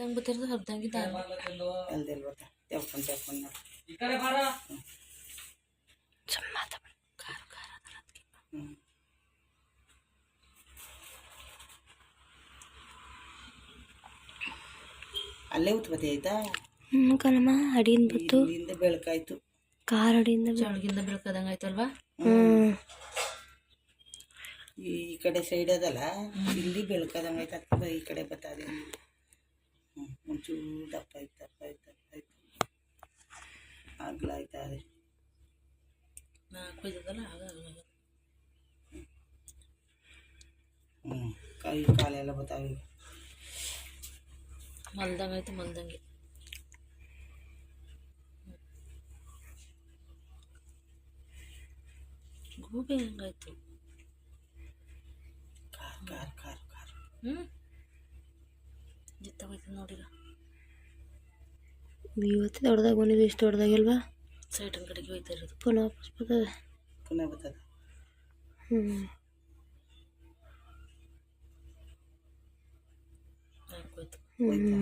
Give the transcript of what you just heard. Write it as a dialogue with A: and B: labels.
A: ಹೆಂಗ್ ಬತ್ತಿರ್ತದೆ ಹಬ್ದಂಗಿದ್ದ
B: ಅಲ್ದೆಲ್ ಬತ್ತ ತೆವ್ಕೊಂಡು
A: ಖಾರ ಖಾರ
B: ಹ್ಞೂ ಅಲ್ಲೇ ಉತ್ಪತ್ತಿ ಆಯ್ತಾ
C: ಕಣಮ್ಮ ಅಡಿಯಿಂದ ಬತ್ತು
B: ಇಲ್ಲಿಂದ ಬೆಳಕಾಯ್ತು
C: ಖಾರ ಅಡಿಯಿಂದ
A: ಚಳಗಿಂದ ಬೆಳ್ಕದಂಗ ಆಯ್ತಲ್ವಾ
B: ಈ ಕಡೆ ಸೈಡ್ ಅದಲ್ಲ ಇಲ್ಲಿ ಬೆಳ್ಕದಂಗೆ ಆಯ್ತು ಈ ಕಡೆ ಬತ್ತದೆ ಒಂಚೂರು ದಪ್ಪ ಆಯ್ತು ಆಗ್ಲಾಯ್ತಾರೆ
A: ಕೊಯ್ದದಲ್ಲ ಆಗ
B: ಕೈ ಕಾಲೆಲ್ಲ ಬತ್ತಾವೆ
A: ಮಲ್ದಂಗಾಯ್ತು ಮಲ್ದಂಗೆ ಗೂಬೆ ಹೆಂಗಾಯ್ತು
B: ಖಾರ ಖಾರ ಖಾರ
A: ಜಿತ್ತಾಗೋಯ್ತು ನೋಡಿರ
C: ಇವತ್ತು ದೊಡ್ಡದಾಗ ಬಂದಿದ್ದು ಇಷ್ಟು ದೊಡ್ಡದಾಗಿಲ್ವಾ
A: ಸೈಟನ್ ಕಡೆಗೆ ಹೋಯ್ತಾ ಇರೋದು
C: ಪುನಃ ವಾಪಸ್ ಬರ್ತದೆ
B: ಪುನಃ ಬರ್ತದೆ
A: ಹಾಕೋಯ್ತು
B: ಹೋಯ್ತಾ